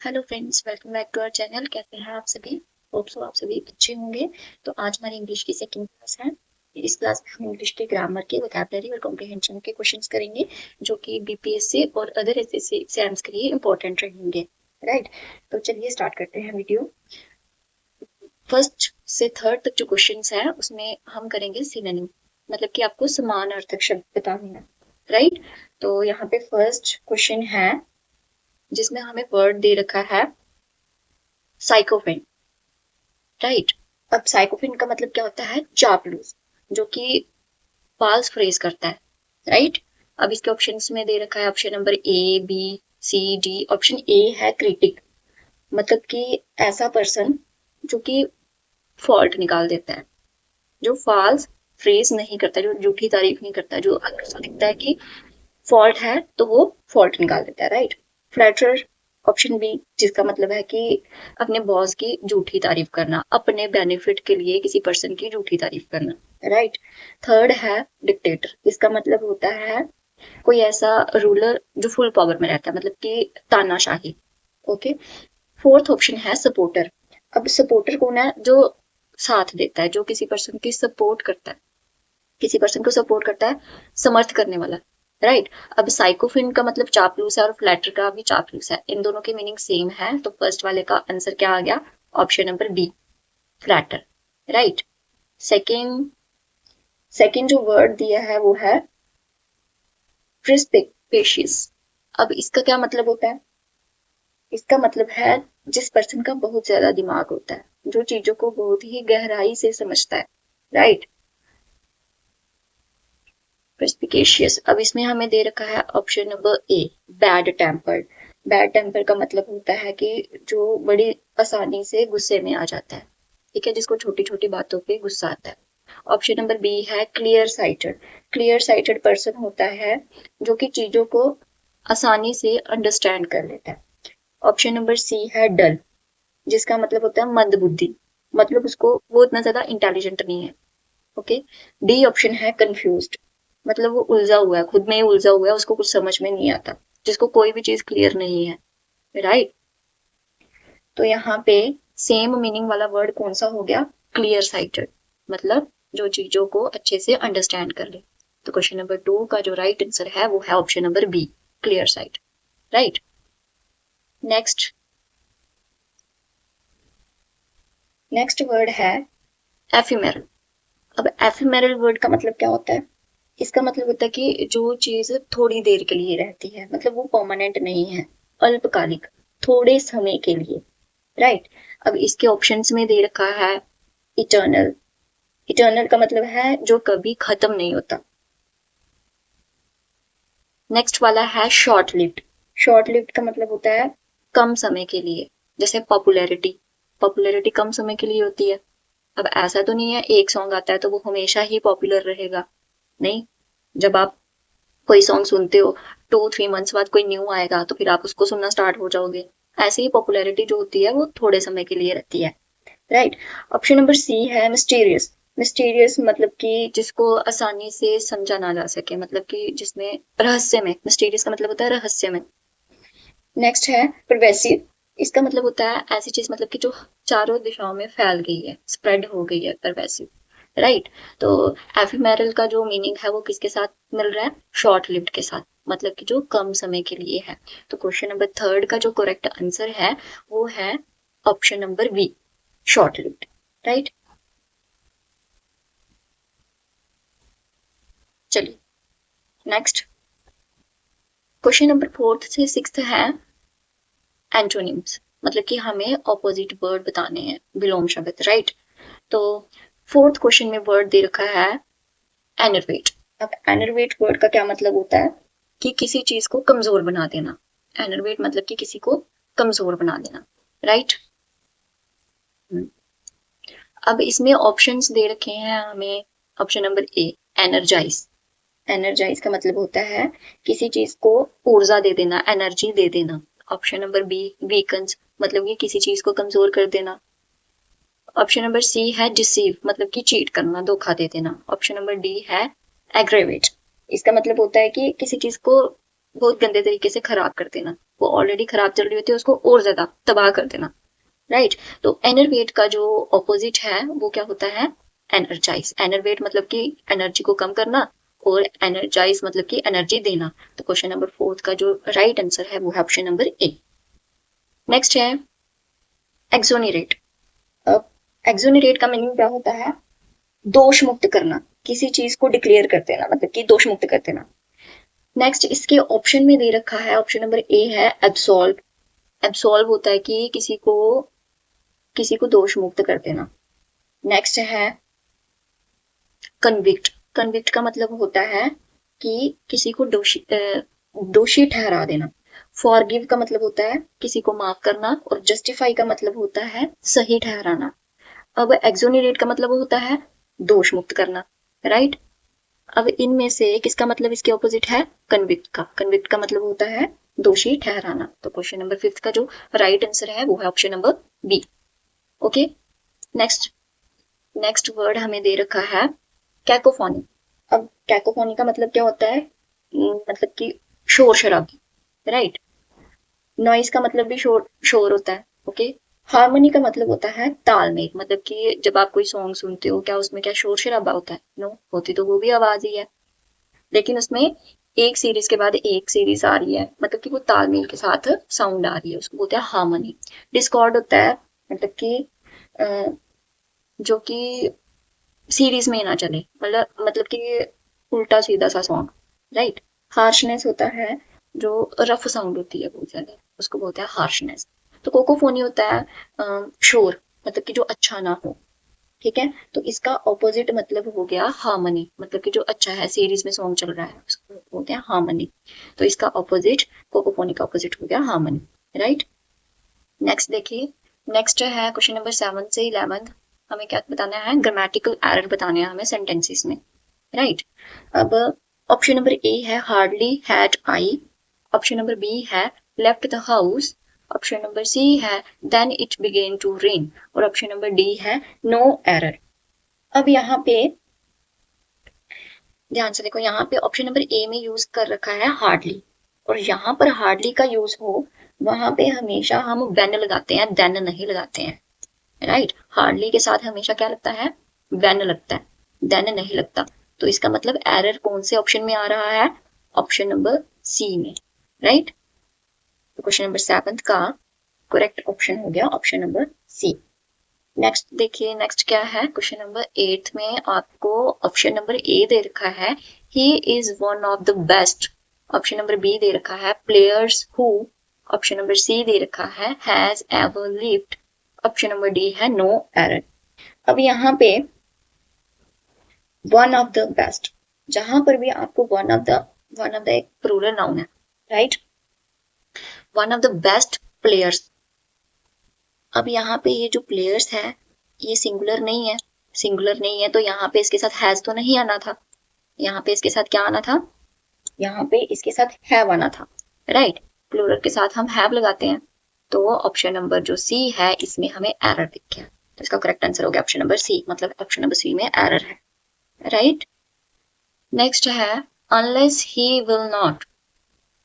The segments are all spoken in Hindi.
Hello friends, welcome back to our channel. कैसे हैं आप सभी? होप सो आप सभी अच्छे होंगे। तो आज हमारी इंग्लिश की सेकंड क्लास है। इस क्लास में हम इंग्लिश के ग्रामर के, वोकैबुलरी और कॉम्प्रिहेंशन के क्वेश्चंस करेंगे, जो कि बीपीएससी और अदर एसएससी एग्जाम्स के लिए इंपॉर्टेंट रहेंगे। राइट। तो चलिए स्टार्ट करते हैं वीडियो। फर्स्ट से थर्ड तक जो क्वेश्चंस हैं उसमें हम करेंगे सिनोनिम, मतलब कि आपको समान अर्थक शब्द बताने हैं। राइट। तो यहाँ पे फर्स्ट क्वेश्चन है जिसमें हमें वर्ड दे रखा है साइकोफेन। राइट। अब साइकोफिन का मतलब क्या होता है? चापलूस, जो कि फाल्स फ्रेज करता है। राइट। अब इसके ऑप्शंस में दे रखा है option number A, B, C, D. Option A है क्रिटिक, मतलब कि ऐसा पर्सन जो कि फॉल्ट निकाल देता है, जो फाल्स फ्रेज नहीं करता, जो झूठी तारीफ नहीं करता, जो अगर उसको दिखता है कि फॉल्ट है तो वो फॉल्ट निकाल देता है। राइट। फ्लैटरर, ऑप्शन बी, जिसका मतलब है कि अपने बॉस की झूठी तारीफ करना, अपने बेनिफिट के लिए किसी पर्सन की झूठी तारीफ करना। राइट। थर्ड है डिक्टेटर, इसका मतलब होता है कोई ऐसा रूलर जो फुल पावर में रहता है, मतलब कि तानाशाही। ओके। फोर्थ ऑप्शन है सपोर्टर। अब सपोर्टर कौन है? जो साथ देता है, जो किसी पर्सन की सपोर्ट करता है, किसी पर्सन को सपोर्ट करता है, समर्थ करने वाला। राइट। अब साइकोफिन का मतलब चापलूस है और फ्लैटर का भी चापलूस है। इन दोनों की मीनिंग सेम है, तो फर्स्ट वाले का आंसर क्या आ गया? Option number B, flatter. Right. Second second जो वर्ड दिया है वो है प्रिस्पिकेशियस। अब इसका क्या मतलब होता है? इसका मतलब है जिस पर्सन का बहुत ज्यादा दिमाग होता है, जो चीजों को बहुत ही गहराई से समझता है। राइट। perspicacious। अब इसमें हमें दे रखा है option number A, bad tempered. Bad temper का मतलब होता है कि जो बड़ी आसानी से गुस्से में आ जाता है। ठीक है, जिसको छोटी छोटी बातों पे गुस्सा आता है। ऑप्शन नंबर बी है clear sighted. Clear sighted person होता है जो कि चीजों को आसानी से अंडरस्टैंड कर लेता है। ऑप्शन नंबर सी है डल, जिसका मतलब होता है मंद बुद्धि, मतलब उसको वो इतना ज्यादा इंटेलिजेंट नहीं है। ओके। डी ऑप्शन है कंफ्यूज्ड, मतलब वो उलझा हुआ है, खुद में ही उलझा हुआ है, उसको कुछ समझ में नहीं आता, जिसको कोई भी चीज क्लियर नहीं है। राइट। तो यहाँ पे सेम मीनिंग वाला वर्ड कौन सा हो गया? क्लियर साइटेड, मतलब जो चीजों को अच्छे से अंडरस्टैंड कर ले। तो क्वेश्चन नंबर 2 का जो राइट आंसर है वो है option number B, clear sight. Right. Next next word है एफिमेरल। अब एफिमेरल वर्ड का मतलब क्या होता है? इसका मतलब होता है कि जो चीज थोड़ी देर के लिए रहती है, मतलब वो परमानेंट नहीं है, अल्पकालिक, थोड़े समय के लिए। राइट। अब इसके ऑप्शंस में दे रखा है इटर्नल। इटर्नल का मतलब है जो कभी खत्म नहीं होता। नेक्स्ट वाला है शॉर्ट लिव्ड। शॉर्ट लिव्ड का मतलब होता है कम समय के लिए, जैसे पॉपुलैरिटी। पॉपुलैरिटी कम समय के लिए होती है। अब ऐसा तो नहीं है एक सॉन्ग आता है तो वो हमेशा ही पॉपुलर रहेगा। नहीं। जब आप कोई सॉन्ग सुनते हो, 2-3 मंथ्स बाद कोई न्यू आएगा तो फिर आप उसको सुनना स्टार्ट हो जाओगे। ऐसे ही पॉपुलैरिटी जो होती है वो थोड़े समय के लिए रहती है। राइट। ऑप्शन नंबर सी है मिस्टीरियस। मिस्टीरियस मतलब कि जिसको आसानी से समझा ना जा सके, मतलब कि जिसमें रहस्य में, मिस्टीरियस का मतलब होता है रहस्य में। नेक्स्ट है परवेसिव। इसका मतलब होता है ऐसी चीज, मतलब कि जो चारों दिशाओं में फैल गई है, स्प्रेड हो गई है, परवेसिव। राइट। तो एफिमेरल का जो मीनिंग है वो किसके साथ मिल रहा है? शॉर्ट लिव्ड के साथ, मतलब कि जो कम समय के लिए है। तो क्वेश्चन नंबर थर्ड का जो करेक्ट आंसर है वो है option number B, short lived. Right. चलिए नेक्स्ट। क्वेश्चन नंबर फोर्थ से सिक्स्थ है एंटोनिम्स, मतलब कि हमें ऑपोजिट वर्ड बताने हैं, विलोम शब्द। राइट। तो फोर्थ क्वेश्चन में वर्ड दे रखा है एनर्वेट। अब एनर्वेट वर्ड का क्या मतलब होता है? कि किसी चीज को कमजोर बना देना। एनर्वेट मतलब कि किसी को कमजोर बना देना। राइट। अब इसमें ऑप्शंस दे रखे हैं हमें। Option number A, energise. Energise का मतलब होता है किसी चीज को ऊर्जा दे देना, एनर्जी दे देना। ऑप्शन नंबर बी, वीकन्स, मतलब कि किसी चीज को कमजोर कर देना। ऑप्शन नंबर सी है डिसीव, मतलब कि चीट करना, धोखा दे देना। ऑप्शन नंबर डी है एग्रेवेट। इसका मतलब होता है कि किसी चीज को बहुत गंदे तरीके से खराब कर देना, वो ऑलरेडी खराब चल रही होती है उसको और ज्यादा तबाह कर देना, राइट। तो एनर्वेट का जो ऑपोजिट है वो क्या होता है, एनर्जाइज। एनर्वेट मतलब कि एनर्जी को कम करना, और एनर्जाइज मतलब कि एनर्जी देना। तो क्वेश्चन नंबर 4 का जो राइट आंसर है वो है ऑप्शन नंबर ए। नेक्स्ट है एक्सोनरेट। अब एक्सोनरेट का मीनिंग क्या होता है, दोष मुक्त करना, किसी चीज को डिक्लेयर कर देना, मतलब कि दोष मुक्त कर देना। नेक्स्ट इसके ऑप्शन में दे रखा है, ऑप्शन नंबर ए है एब्सॉल्व। एब्सॉल्व होता है कि किसी को दोष मुक्त कर देना। नेक्स्ट है कन्विक्ट। कन्विक्ट का मतलब होता है कि किसी को दोषी ठहरा देना। फॉरगिव का मतलब होता है किसी को माफ करना, और जस्टिफाई का मतलब होता है सही ठहराना। अब एक्सोनरेट का मतलब होता है दोष मुक्त करना, राइट। अब इनमें से किसका मतलब इसके ऑपोजिट है, कन्विक्ट का। कन्विक्ट का मतलब होता है दोषी ठहराना। तो क्वेश्चन नंबर 5 का जो राइट आंसर है वो है option number B. Okay, next next word हमें दे रखा है कैकोफोनी। अब कैकोफोनी का मतलब क्या होता है, मतलब कि शोर शराबी, राइट। नॉइस का मतलब भी शोर होता है, ओके। हार्मनी का मतलब होता है तालमेल, मतलब कि जब आप कोई सॉन्ग सुनते हो क्या उसमें क्या शोर शराबा होता है, नो, होती तो वो भी आवाज ही है, लेकिन उसमें एक सीरीज के बाद एक सीरीज आ रही है, मतलब कि वो तालमेल के साथ साउंड आ रही है, उसको बोलते हैं हार्मनी। डिस्कॉर्ड होता है मतलब कि जो कि सीरीज में ना चले, मतलब कि उल्टा सीधा सा सॉन्ग, राइट। हार्शनेस होता है जो रफ साउंड होती है बहुत ज्यादा, उसको बोलते हैं हार्शनेस। तो कोकोफोनी होता है शोर, मतलब कि जो अच्छा ना हो, ठीक है। तो इसका ऑपोजिट मतलब हो गया हार्मनी, मतलब कि जो अच्छा है, सीरीज में सॉन्ग चल रहा है उसको बोलते हैं हार्मनी। तो इसका ऑपोजिट, कोकोफोनी का ऑपोजिट हो गया हार्मनी, राइट। नेक्स्ट देखिए, नेक्स्ट है क्वेश्चन नंबर 7 से 11। हमें क्या बताना है, ग्रामेटिकल एरर बताने हैं हमें सेंटेंसेस में, राइट। अब ऑप्शन नंबर ए है hardly had I, option number B है left the house, option number C है then it began to rain, और ऑप्शन नंबर डी है नो एरर। अब यहाँ पे ध्यान से देखो, यहाँ पे ऑप्शन नंबर ए में यूज कर रखा है हार्डली, और यहाँ पर हार्डली का यूज हो वहां पे हमेशा हम वेन लगाते हैं, देन नहीं लगाते हैं, राइट। हार्डली के साथ हमेशा क्या लगता है, वेन लगता है, देन नहीं लगता। तो इसका मतलब एरर कौन से ऑप्शन में आ रहा है, ऑप्शन नंबर सी में, राइट। तो क्वेश्चन नंबर 7 का करेक्ट ऑप्शन हो गया ऑप्शन नंबर सी। नेक्स्ट देखिए, नेक्स्ट क्या है, क्वेश्चन नंबर 8 में आपको ऑप्शन नंबर ए दे रखा है he is one of the best, option number B दे रखा है players who, option number C दे रखा है has ever lived, option number D है नो एरर। अब यहाँ पे वन ऑफ द बेस्ट, जहां पर भी आपको वन ऑफ द एक प्लूरल नाउन है, right. One of the best players, अब यहाँ पे ये जो प्लेयर्स है ये सिंगुलर नहीं है, सिंगुलर नहीं है तो यहाँ पे इसके साथ हैज तो नहीं आना था, यहाँ पे इसके साथ क्या आना था, यहाँ पे इसके साथ हैव आना था, राइट। प्लूरल के साथ हम हैव लगाते हैं, तो ऑप्शन नंबर जो सी है इसमें हमें एरर दिख गया, तो इसका करेक्ट आंसर हो गया ऑप्शन नंबर सी, मतलब ऑप्शन नंबर सी में एरर है, राइट। नेक्स्ट है unless he will not,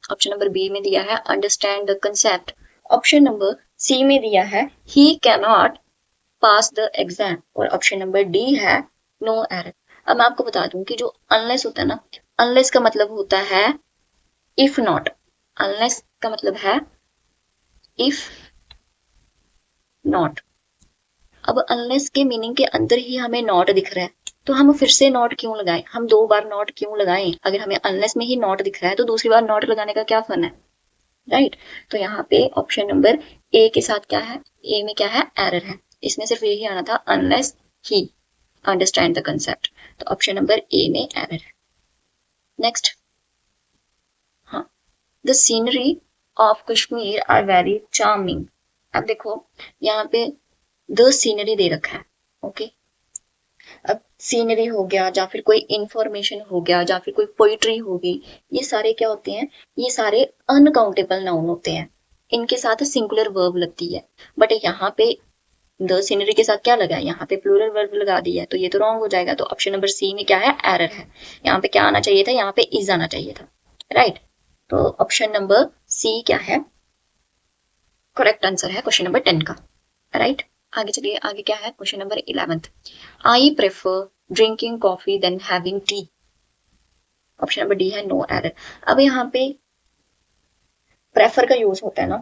option number B में दिया है understand the concept, option number C में दिया है he can not pass the exam, और ऑप्शन नंबर डी है नो एरर। अब मैं आपको बता दूं कि जो अनलेस होता है ना, अनलेस का मतलब होता है इफ नॉट, अनलेस का मतलब है इफ नॉट। अब अनलेस के मीनिंग के अंदर ही हमें नॉट दिख रहा है, तो हम फिर से नॉट क्यों लगाएं, हम 2 बार नॉट क्यों लगाएं, अगर हमें अनलेस में ही नॉट दिख रहा है तो दूसरी बार नॉट लगाने का क्या फन है, राइट। तो यहाँ पे ऑप्शन नंबर ए के साथ क्या है, ए में क्या है, एरर है, इसमें सिर्फ यही आना था unless he understand the concept, तो ऑप्शन नंबर ए में एरर है। नेक्स्ट, हाँ, the scenery of Kashmir are very charming. अब देखो यहाँ पे द सीनरी दे रखा है, ओके। अब सीनरी हो गया, या फिर कोई इंफॉर्मेशन हो गया, या फिर कोई पोइट्री होगी, ये सारे क्या होते हैं, ये सारे अनकाउंटेबल नाउन होते हैं, इनके साथ सिंगुलर वर्ब लगती है। बट यहाँ पे द सीनरी के साथ क्या लगा है, यहाँ पे प्लूरल वर्ब लगा दिया है, तो ये तो रॉन्ग हो जाएगा। तो ऑप्शन नंबर सी में क्या है, एरर है, यहाँ पे क्या आना चाहिए था, यहाँ पे इज आना चाहिए था, राइट। तो ऑप्शन नंबर सी क्या है, करेक्ट आंसर है क्वेश्चन नंबर 10 का, राइट। आगे चलिए, आगे क्या है, question number 11th। I prefer drinking coffee then having tea. Option number D है नो एरर। अब यहाँ पे प्रेफर का यूज होता है ना,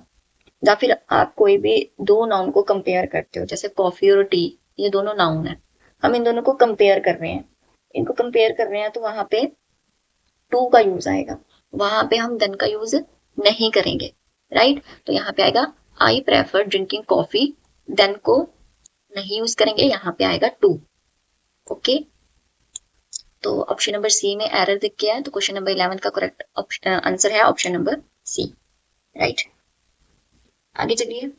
या फिर आप कोई भी दो नाउन को कंपेयर करते हो, जैसे कॉफी और टी, ये दोनों नाउन है, हम इन दोनों को कंपेयर कर रहे हैं, इनको कंपेयर कर रहे हैं, तो वहां पे टू का यूज आएगा, वहां पे हम देन का यूज नहीं करेंगे, राइट। तो यहाँ पे आएगा I prefer drinking coffee, then को नहीं यूज करेंगे, यहाँ पे आएगा टू। ओके, तो ऑप्शन नंबर सी में एरर दिख गया है, तो क्वेश्चन नंबर 11 का करेक्ट आंसर है ऑप्शन नंबर सी, राइट। आगे चलिए,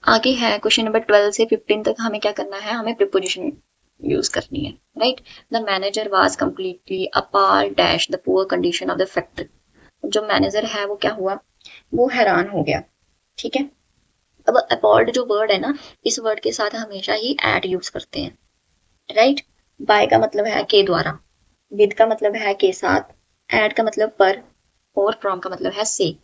आगे है क्वेश्चन नंबर 12 से 15 तक हमें क्या करना है, हमें प्रीपोजिशन यूज करनी है, right. The manager was completely apart dash the poor condition of the factory. जो मैनेजर है वो क्या हुआ, वो हैरान हो गया, ठीक है। अब अपॉर्ड जो वर्ड है ना, इस वर्ड के साथ हमेशा ही एट यूज करते हैं, राइट। बाय का मतलब है के द्वारा, विद का मतलब है के साथ, एट का मतलब पर, और फ्रॉम का मतलब है से।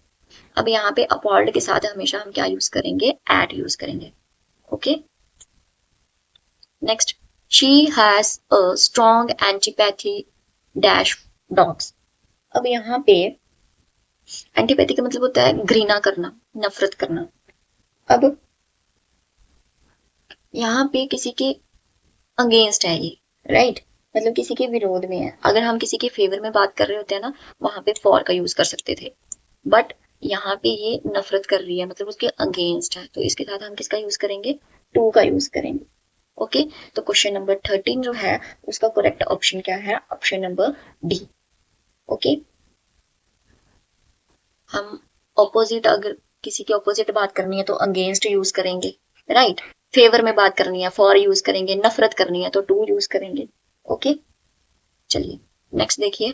अब यहाँ पे अपॉर्ड के साथ हमेशा हम क्या यूज करेंगे, एट यूज करेंगे, okay. Next, she has a strong antipathy dash dogs. अब यहाँ पे एंटीपैथी का मतलब होता है घृणा करना, नफरत करना। अब यहाँ पे किसी के अगेंस्ट है ये, राइट, मतलब किसी के विरोध में है। अगर हम किसी के फेवर में बात कर रहे होते हैं ना, वहां पे फॉर का यूज कर सकते थे, बट यहाँ पे ये नफरत कर रही है, मतलब उसके अगेंस्ट है, तो इसके साथ हम किसका यूज करेंगे, टू का यूज करेंगे, ओके। तो क्वेश्चन नंबर 13 जो है उसका करेक्ट ऑप्शन क्या है, ऑप्शन नंबर डी, ओके। हम ऑपोजिट, अगर किसी के ऑपोजिट बात करनी है तो अगेंस्ट यूज करेंगे, राइट। फेवर में बात करनी है फॉर यूज करेंगे, नफरत करनी है तो टू यूज करेंगे, ओके। चलिए नेक्स्ट देखिए,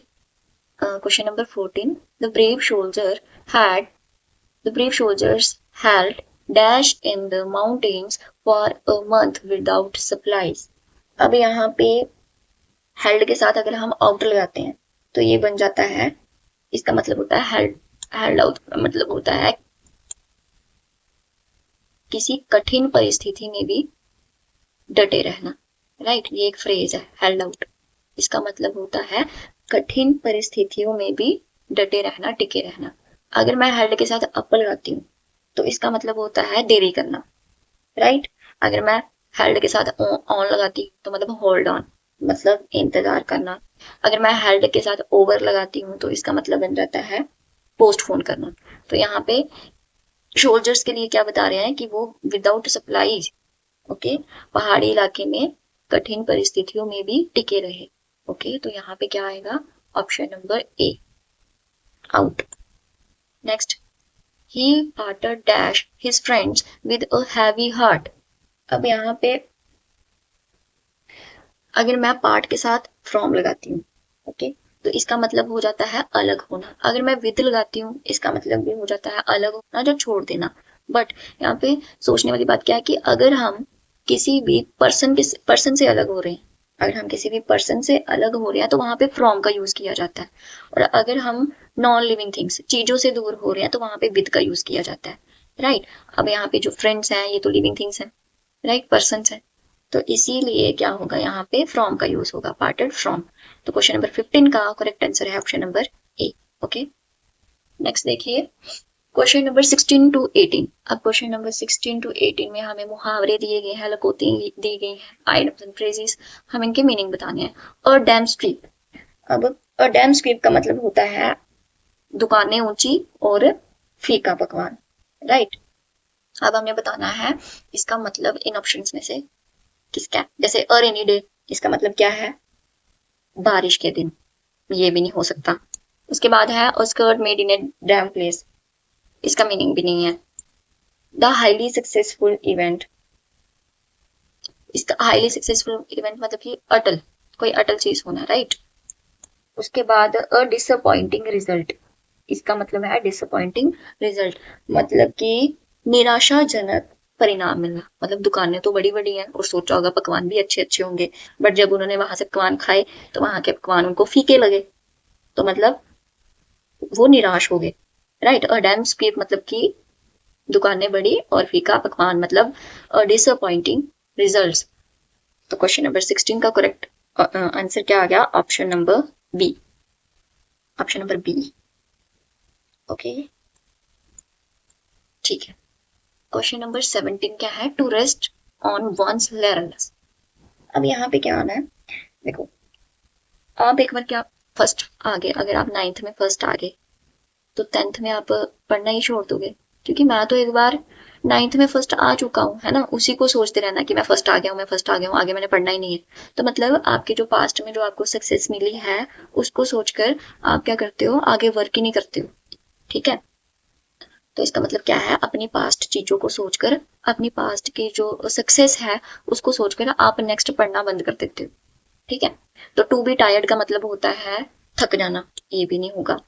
question number 14। The brave soldier had the brave soldiers held dash in the mountains for a month without supplies. अब यहाँ पे हेल्ड के साथ अगर हम आउट लगाते हैं तो ये बन जाता है, इसका मतलब होता है हेल्ड, हेल्ड आउट मतलब होता है किसी कठिन परिस्थिति में भी डटे रहना, राइट। ये एक फ्रेज है हेल्ड आउट, इसका मतलब होता है कठिन परिस्थितियों में भी डटे रहना, टिके रहना। अगर मैं हेल्ड के साथ अप लगाती हूँ तो इसका मतलब होता है देरी करना, राइट। अगर मैं हेल्ड के साथ ऑन लगाती हूँ तो मतलब होल्ड ऑन, मतलब इंतजार करना। अगर मैं हेल्ड के साथ ओवर लगाती हूँ तो इसका मतलब बन जाता है पोस्टपोन करना। तो यहाँ पे सोल्जर्स के लिए क्या बता रहे हैं कि वो विदाउट सप्लाईज, ओके, पहाड़ी इलाके में कठिन परिस्थितियों में भी टिके रहे, ओके। तो यहाँ पे क्या आएगा, option number A, out. Next, he parted dash his friends with a heavy heart. अब यहाँ पे अगर मैं पार्ट के साथ फ्रॉम लगाती हूँ, ओके, तो इसका मतलब हो जाता है अलग होना। अगर मैं विद लगाती हूँ इसका मतलब भी हो जाता है अलग होना, जो छोड़ देना। बट यहाँ पे सोचने वाली बात क्या है कि अगर हम किसी भी पर्सन से अलग हो रहे हैं, अगर हम किसी भी पर्सन से अलग हो रहे हैं तो वहां पे फ्रॉम का यूज किया जाता है। और अगर हम नॉन लिविंग थिंग्स, चीजों से दूर हो रहे हैं, तो वहां पे विद का यूज किया जाता है, राइट। अब यहाँ पे जो फ्रेंड्स हैं ये तो लिविंग थिंग्स हैं, राइट, पर्सन है, तो इसीलिए क्या होगा, यहाँ पे फ्रॉम का यूज होगा, पार्टेड फ्रॉम। तो क्वेश्चन नंबर 15 का करेक्ट आंसर है ऑप्शन नंबर ए, ओके। नेक्स्ट देखिए, क्वेश्चन नंबर 16 टू 18। अब क्वेश्चन नंबर 16 टू 18 में हमें मुहावरे दिए गए हैं, लकोती दी गई हैं, आइटम्स एंड फ्रेजेस, हम इनके मीनिंग बताने हैं। और डैम स्ट्रीट, अब अ डैम स्ट्रीट का मतलब होता है दुकानें ऊंची और फीका पकवान, राइट। अब हमें बताना है इसका मतलब इन ऑप्शंस में से किसका, जैसे अ रेनी डे, इसका मतलब क्या है, बारिश के दिन, ये भी नहीं हो सकता। उसके बाद है a skirt made in a dam place, इसका मीनिंग भी नहीं है। द हाईली सक्सेसफुल इवेंट, इसका हाईली सक्सेसफुल इवेंट मतलब कि अटल, कोई अटल चीज होना, राइट। उसके बाद अ डिसअपॉइंटिंग रिजल्ट, इसका मतलब है डिसअपॉइंटिंग रिजल्ट, मतलब कि निराशाजनक परिणाम मिलना। मतलब दुकानें तो बड़ी बड़ी हैं और सोचा होगा पकवान भी अच्छे अच्छे होंगे, बट जब उन्होंने वहां से पकवान खाए तो वहां के पकवान उनको फीके लगे, तो मतलब वो निराश हो गए, राइट। अ डैम स्क्वीप मतलब कि दुकानें बड़ी, और फीका पकवान मतलब डिसअपॉइंटिंग रिजल्ट्स। तो क्वेश्चन नंबर 16 का करेक्ट आंसर क्या आ गया? Option number B, option number B. Okay, ठीक है। क्वेश्चन नंबर 17 क्या है? To rest on one's laurels. अब यहाँ पे क्या आना है, देखो आप एक बार क्या फर्स्ट आ गए, अगर आप नाइन्थ में फर्स्ट आ गए तो टेंथ में आप पढ़ना ही छोड़ दोगे? क्योंकि मैं तो एक बार नाइन्थ में फर्स्ट आ चुका हूँ, है ना, उसी को सोचते रहना कि मैं फर्स्ट आ गया हूँ, मैं फर्स्ट आ गया हूँ, आगे मैंने पढ़ना ही नहीं है। तो मतलब आपके जो पास्ट में जो आपको सक्सेस मिली है उसको सोचकर आप क्या करते हो, आगे वर्क ही नहीं करते हो, ठीक है। तो इसका मतलब क्या है, अपनी पास्ट चीजों को सोचकर, अपनी पास्ट की जो सक्सेस है उसको सोचकर आप नेक्स्ट पढ़ना बंद कर देते हो, ठीक है। तो टू बी टायर्ड का मतलब होता है थक जाना, ये भी नहीं होगा।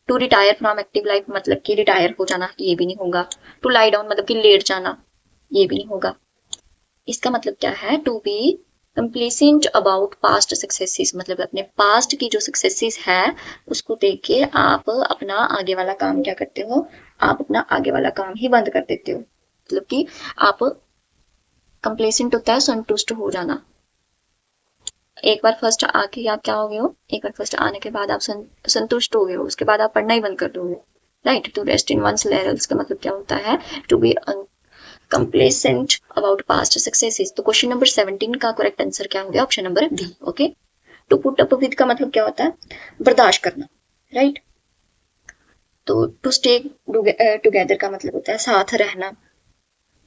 To retire from active life मतलब कि रिटायर हो जाना, ये भी नहीं होगा। टू लाई डाउन मतलब कि लेट जाना, ये भी नहीं होगा। इसका मतलब क्या है, to be complacent about past successes मतलब अपने पास्ट की जो सक्सेसेस है उसको देख के आप अपना आगे वाला काम क्या करते हो, आप अपना आगे वाला काम ही बंद कर देते हो। मतलब कि आप, कंप्लेसेंट होता है संतुष्ट हो जाना। एक बार फर्स्ट आके आप क्या हो गए हो, एक बार फर्स्ट आने के बाद आप संतुष्ट हो गए हो, उसके बाद आप पढ़ना ही बंद कर दोगे, right. To rest in one's laurels का मतलब क्या होता है, to be complacent about past successes. तो क्वेश्चन नंबर 17 का करेक्ट आंसर क्या हो गया? Option number B, okay. To put up with का मतलब क्या होता है? बर्दाश्त करना, राइट। तो टू स्टे टुगेदर का मतलब होता है साथ रहना।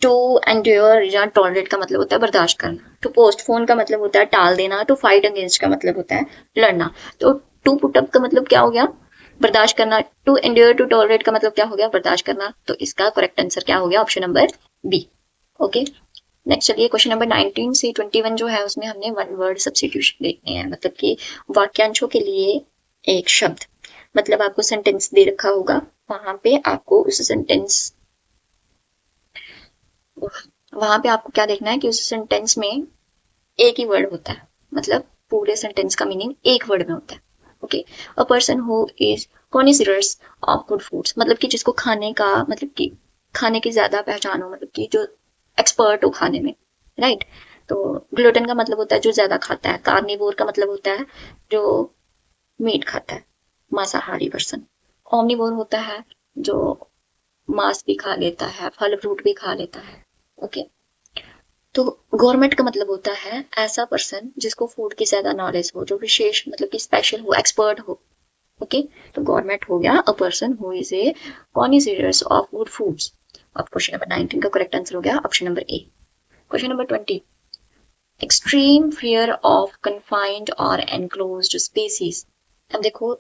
टू एंड्योर या टॉलरेट का मतलब होता है बर्दाश्त करना। टू पोस्टपोन का मतलब होता है टाल देना। टू फाइट अगेंस्ट का मतलब होता है लड़ना। तो टू पुट अप का मतलब क्या हो गया? बर्दाश्त करना। टू एंड्योर टू टॉलरेट का मतलब क्या हो गया? बर्दाश्त करना। तो इसका करेक्ट आंसर क्या हो गया? Option number B, okay. Next चलिए, क्वेश्चन नंबर 19 से 21 जो है उसमें हमने वन वर्ड सब्स्टिट्यूशन देखने हैं, मतलब कि वाक्यांशों के लिए एक शब्द, मतलब आपको सेंटेंस दे रखा होगा, वहां पे आपको उस सेंटेंस, वहां पे आपको क्या देखना है कि उस सेंटेंस में एक ही वर्ड होता है, मतलब पूरे सेंटेंस का मीनिंग एक वर्ड में होता है, okay. A person who is considers of good foods मतलब कि जिसको खाने का, मतलब कि खाने की ज्यादा पहचान हो, मतलब कि जो एक्सपर्ट हो खाने में, राइट। तो ग्लूटेन का मतलब होता है जो ज्यादा खाता है। कार्निवोर का मतलब होता है जो मीट खाता है, मांसाहारी पर्सन। ओमनिवोर होता है जो मांस भी खा लेता है, फल फ्रूट भी खा लेता है, ओके। तो गवर्नमेंट का मतलब होता है ऐसा पर्सन जिसको फूड की ज्यादा नॉलेज हो, जो विशेष मतलब कि स्पेशल हो, एक्सपर्ट हो, ओके। तो गवर्नमेंट हो गया a person who is a considers of good foods. अब क्वेश्चन नंबर 19 का करेक्ट आंसर हो गया option number A. Question number 20, extreme fear of confined और एनक्लोज्ड स्पेसीज। अब देखो,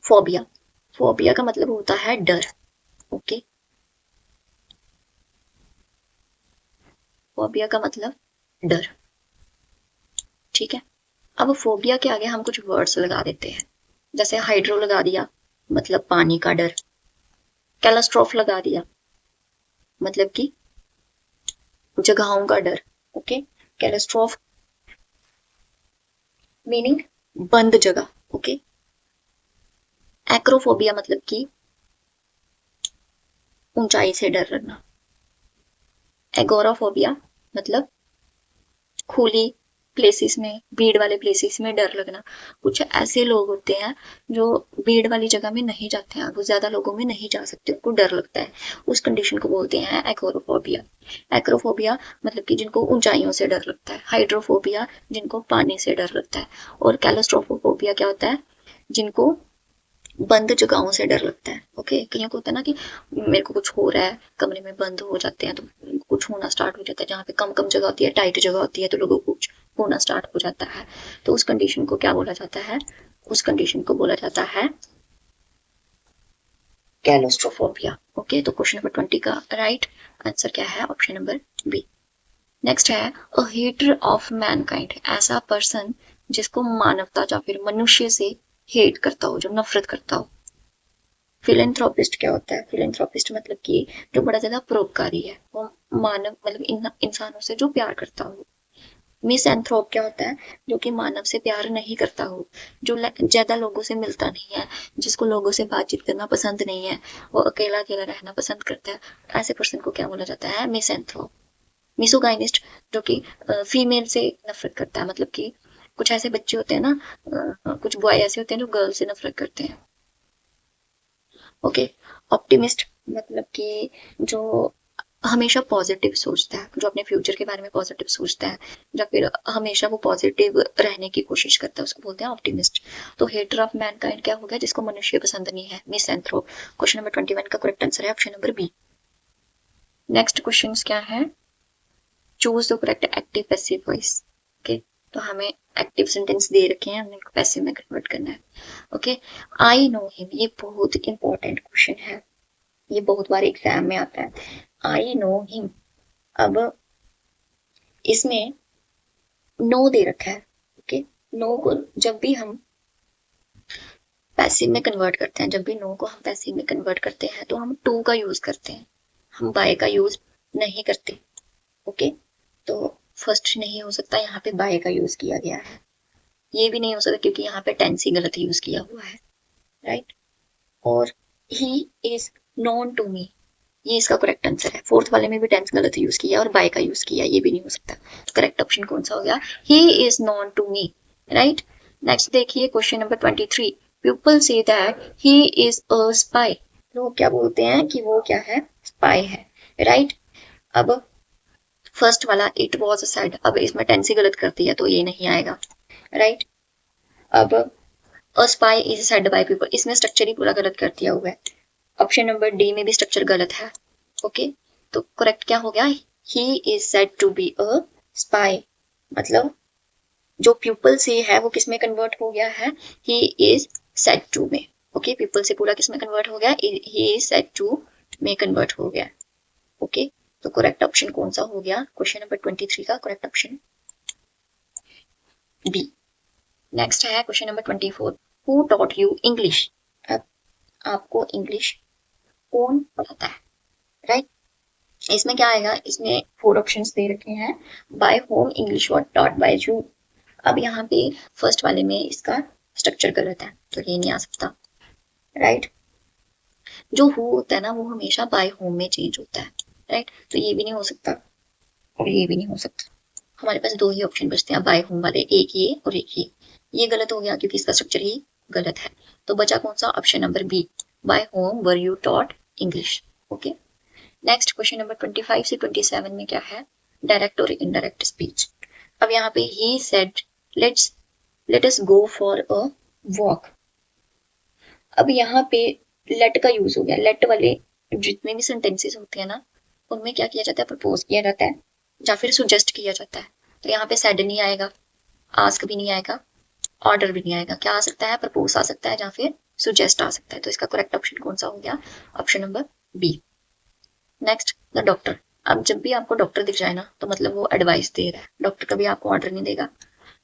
फोबिया, फोबिया का मतलब होता है डर, ओके। फोबिया का मतलब डर, ठीक है। अब फोबिया के आगे हम कुछ वर्ड्स लगा देते हैं, जैसे हाइड्रो लगा दिया मतलब पानी का डर। कैलास्ट्रॉफ लगा दिया मतलब कि जगहों का डर, ओके। कैलास्ट्रॉफ मीनिंग बंद जगह, ओके। एक्रोफोबिया मतलब कि ऊंचाई से डर लगना। एगोराफोबिया मतलब खुली प्लेसेस में, भीड़ वाले प्लेसेस में डर लगना। कुछ ऐसे लोग होते हैं जो भीड़ वाली जगह में नहीं जाते हैं, वो ज्यादा लोगों में नहीं जा सकते, उनको डर लगता है, उस कंडीशन को बोलते हैं एक्रोफोबिया। एक्रोफोबिया मतलब कि जिनको ऊंचाइयों से डर लगता है। हाइड्रोफोबिया जिनको पानी से डर लगता है। और कैलोस्ट्रोफोबिया क्या होता है? जिनको बंद जगहों से डर लगता है, ओके। कईयों को होता है ना कि मेरे को कुछ हो रहा है, कमरे में बंद हो जाते हैं तो कुछ होना स्टार्ट हो जाता है, जहाँ पे कम कम जगह होती है, टाइट जगह होती है, तो लोगों को कुछ होना स्टार्ट हो जाता है। तो उस कंडीशन को क्या बोला जाता है? उस कंडीशन को बोला जाता है कैलोस्ट्रोफोबिया, ओके। तो क्वेश्चन नंबर 20 का राइट आंसर क्या है? Option number B. नेक्स्ट है अ हेटर ऑफ मैनकाइंड, ऐसा पर्सन जिसको मानवता या फिर मनुष्य से हेट करता हो, जो नफरत करता हो। फिलेंथ्रोपिस्ट क्या होता है? फिलेंथ्रोपिस्ट मतलब कि जो बड़ा ज्यादा परोपकारी है, वो मानव मतलब इंसानों से जो प्यार करता हो, मिसएंथ्रोप क्या होता है? जो कि मानव से प्यार नहीं करता हो, जो ज्यादा लोगों से मिलता नहीं है, जिसको लोगों से बातचीत करना पसंद नहीं है, वो अकेला अकेला रहना पसंद करता है, ऐसे पर्सन को क्या बोला जाता है? मिसएंथ्रोप। मिसोगाइनिस्ट, जो कि फीमेल से नफरत करता है, मतलब कि कुछ ऐसे बच्चे होते हैं ना, कुछ बॉय ऐसे होते हैं जो गर्ल से नफरत करते हैं। ओके। ऑप्टिमिस्ट, मतलब कि जो हमेशा पॉजिटिव सोचता है, जो अपने फ्यूचर के बारे में पॉजिटिव सोचता है, या फिर हमेशा वो पॉजिटिव रहने की कोशिश करता है, उसको बोलते हैं ऑप्टिमिस्ट। तो हेटर ऑफ मैनकाइंड क्या हो गया? जिसको मनुष्य पसंद नहीं है, मिसएंथ्रोप। क्वेश्चन नंबर 21 का करेक्ट आंसर है option number B. Next question क्या है? Choose the correct active passive voice. Okay, तो हमें एक्टिव सेंटेंस दे रखे हैं, हमने पैसिव में कन्वर्ट करना है। ओके, आई नो हिम, ये बहुत इंपॉर्टेंट क्वेश्चन है, ये बहुत बार एग्जाम में आता है। आई नो हिम, अब इसमें नो दे रखा है। ओके, नो को जब भी हम पैसिव में कन्वर्ट करते हैं, जब भी नो को हम पैसिव में कन्वर्ट करते हैं तो हम टू का यूज करते हैं, हम बाय का यूज नहीं करते। ओके, तो फर्स्ट नहीं हो सकता, यहाँ पे बाय का यूज किया गया है। ये भी नहीं हो सकता क्योंकि यहाँ पे टेंस ही गलत यूज किया हुआ है, राइट। और he is known to me, ये इसका करेक्ट आंसर है। फोर्थ वाले में भी टेंस गलत यूज किया और बाय का यूज किया, ये भी नहीं हो सकता। तो करेक्ट ऑप्शन कौन सा हो गया? He is known to me, right. Next देखिए क्वेश्चन नंबर 23। पीपल से that he is a spy, लोग क्या बोलते हैं कि वो क्या है? स्पाई है, राइट। अब फर्स्ट वाला इट वॉज सेड, अब इसमें टेंस ही गलत कर दिया तो ये नहीं आएगा, राइट। अब a spy is said by people, इसमें स्ट्रक्चर ही पूरा गलत कर दिया हुआ है। ऑप्शन नंबर डी में भी स्ट्रक्चर गलत है। ओके, तो करेक्ट क्या हो गया? He is said to be a spy, मतलब जो प्यूपल से है वो किस में कन्वर्ट हो गया है? ही इज सेड टू में। ओके, पीपल से पूरा किस में कन्वर्ट हो गया? ही इज सेड टू में कन्वर्ट हो गया। ओके, तो करेक्ट ऑप्शन कौन सा हो गया? क्वेश्चन नंबर 23 का करेक्ट ऑप्शन बी। नेक्स्ट है question number 24। Who taught you English, अब आपको इंग्लिश कौन पढ़ाता है, राइट। इसमें क्या आएगा? इसमें फोर ऑप्शंस दे रखे हैं। By whom English was taught by you, अब यहाँ पे फर्स्ट वाले में इसका स्ट्रक्चर गलत है तो ये नहीं आ सकता, राइट। जो हु होता है ना वो हमेशा बाय होम में चेंज होता है, राइट, तो ये भी नहीं हो सकता और ये भी नहीं हो सकता। हमारे पास दो ही ऑप्शन बचते हैं बाय होम वाले, एक ये और एक ये गलत हो गया क्योंकि इसका स्ट्रक्चर ही गलत है। तो बचा कौन सा? Option number B, by whom were you taught English. Okay, next question number 25 से 27 में क्या है? डायरेक्ट और इनडायरेक्ट स्पीच। अब यहाँ पे he said let us go for a walk, अब यहाँ पे लेट का यूज हो गया। लेट वाले जितने भी सेंटेंसेस होते हैं ना उनमें क्या किया जाता है? प्रपोज किया जाता है या फिर सुजेस्ट किया जाता है। तो यहाँ पे सेड नहीं आएगा, आस्क भी नहीं आएगा, ऑर्डर भी नहीं आएगा। क्या आ सकता है? प्रपोज आ सकता है या फिर सुजेस्ट आ सकता है। तो इसका करेक्ट ऑप्शन कौन सा हो गया? Option number B. Next, the doctor, अब जब भी आपको डॉक्टर दिख जाए ना तो मतलब वो एडवाइस दे रहा है। डॉक्टर कभी आपको ऑर्डर नहीं देगा,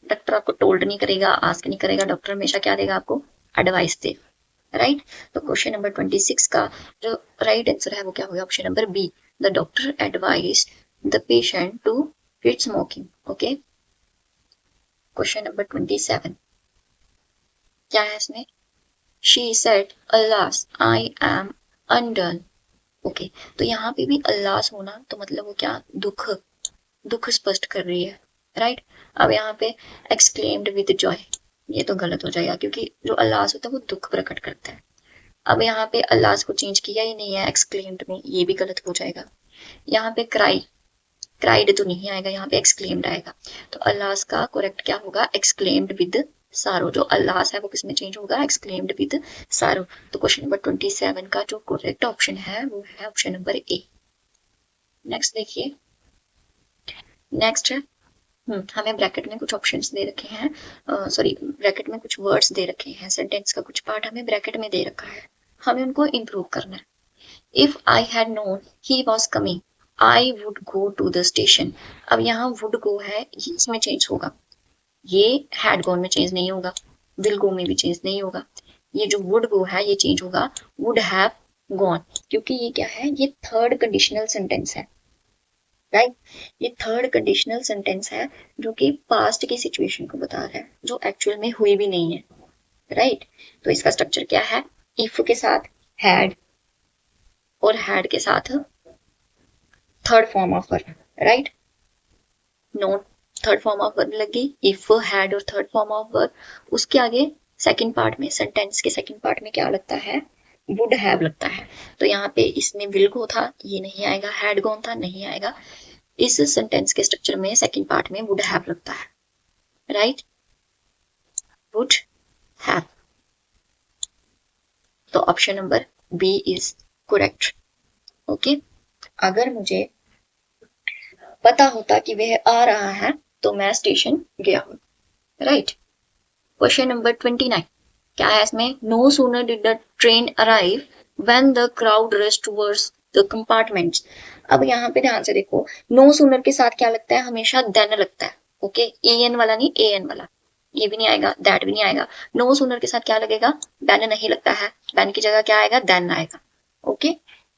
डॉक्टर आपको टोल्ड नहीं करेगा, आस्क नहीं करेगा, डॉक्टर हमेशा क्या देगा? आपको एडवाइस देगा, राइट। तो क्वेश्चन नंबर 26 का जो राइट आंसर है वो क्या होगा? Option number B, the doctor advise the patient to quit smoking. Okay, question number 27 क्या है इसमें? She said alas I am undone. Okay, तो यहाँ पे भी अल्लास होना तो मतलब वो क्या? दुख, दुख स्पष्ट कर रही है, राइट। अब यहाँ पे एक्सक्लेम्ड विद जॉय, ये तो गलत हो जाएगा क्योंकि जो अल्लास होता है वो दुख प्रकट करता है। अब यहाँ पे अल्लास को चेंज किया ही नहीं है एक्सक्लेम्ड में, ये भी गलत हो जाएगा। यहाँ पे क्राइड तो नहीं आएगा, यहाँ पे एक्सक्लेम्ड आएगा। तो अल्लास का करेक्ट क्या होगा? एक्सक्लेम्ड विद सारो, जो अल्लास है वो किसमें चेंज होगा? एक्सक्लेम्ड विद सारो। तो क्वेश्चन नंबर 27 का जो करेक्ट ऑप्शन है वो है ऑप्शन नंबर ए। नेक्स्ट देखिए, नेक्स्ट है हमें ब्रैकेट में कुछ ऑप्शंस दे रखे हैं, सॉरी ब्रैकेट में कुछ वर्ड्स दे रखे हैं, सेंटेंस का कुछ पार्ट हमें ब्रैकेट में दे रखा है, हमें उनको इम्प्रूव करना है। If I had known he was coming I would go to the station. अब यहाँ वुड गो है, ये इसमें चेंज होगा, ये हैड गॉन में चेंज नहीं होगा, विल गो में भी चेंज नहीं होगा। ये जो वुड गो है ये चेंज होगा वुड हैव गॉन, क्योंकि ये क्या है? ये थर्ड कंडीशनल सेंटेंस है। राइट। ये थर्ड कंडीशनल सेंटेंस है जो कि पास्ट की सिचुएशन को बता रहा है, जो एक्चुअल में हुई भी नहीं है। राइट। तो इसका स्ट्रक्चर क्या है? इफ के साथ हैड और हैड के साथ third form of verb. Right. Note third form of verb लगी, इफ हैड और थर्ड फॉर्म ऑफ वर्ब। उसके आगे सेकंड पार्ट में, सेंटेंस के सेकंड पार्ट में क्या लगता है? वुड हैव लगता है। तो यहाँ पे इसमें विल गो था, ये नहीं आएगा। हैड गॉन था, नहीं आएगा। इस सेंटेंस के स्ट्रक्चर में सेकंड पार्ट में वुड हैव लगता है। Right, would have. तो option number B is correct. Okay. अगर मुझे पता होता कि वह आ रहा है तो मैं स्टेशन गया हूँ। राइट। क्वेश्चन नंबर 29 क्या है इसमें? No sooner did the train arrive when the crowd rushed towards the compartments. अब यहाँ पे ध्यान से देखो, नो सूनर के साथ क्या लगता है? हमेशा देन लगता है। ओके, एन वाला नहीं, एन वाला। ये भी नहीं आएगा, दैट भी नहीं आएगा। नो सूनर के साथ क्या लगेगा? देन नहीं लगता है। देन की जगह क्या आएगा? देन आएगा। ओके,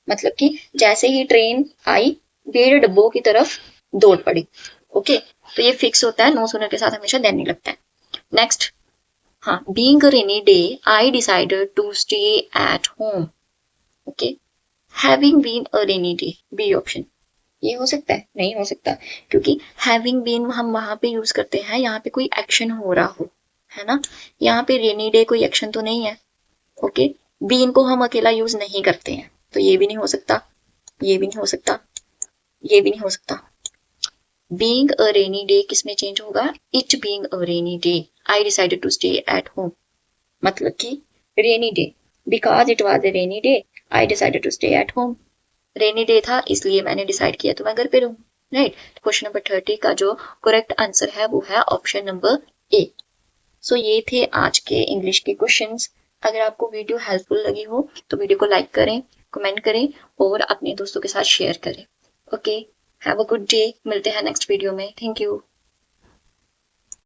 मतलब कि जैसे ही ट्रेन आई, भीड़ डब्बों की तरफ दौड़ पड़ी। ओके, तो ये फिक्स होता है, नो सूनर के साथ हमेशा देन नहीं लगता है। नेक्स्ट, हाँ, being a rainy day, I decided to stay at home. Okay, having been a rainy day, B option. ये हो सकता है? नहीं हो सकता, क्योंकि having been हम वहां पे यूज करते हैं, यहाँ पे कोई एक्शन हो रहा हो, है ना। यहाँ पे रेनी डे कोई एक्शन तो नहीं है। ओके, बीन को हम अकेला यूज नहीं करते हैं, तो ये भी नहीं हो सकता, ये भी नहीं हो सकता, ये भी नहीं हो सकता। बीइंग अ रेनी डे किस में चेंज होगा? It being a rainy day, I decided to stay at home. मतलब कि rainy day, because it was a rainy day, I decided to stay at home. Rainy day था इसलिए मैंने डिसाइड किया तो मैं घर पे रहूं। राइट। क्वेश्चन नंबर 30 का जो करेक्ट आंसर है वो है ऑप्शन नंबर ए। सो ये थे आज के इंग्लिश के क्वेश्चंस। अगर आपको वीडियो हेल्पफुल लगी हो तो वीडियो को लाइक करें, कमेंट करें और अपने दोस्तों के साथ शेयर करें। Okay, have a good day. मिलते हैं नेक्स्ट वीडियो में। Thank you.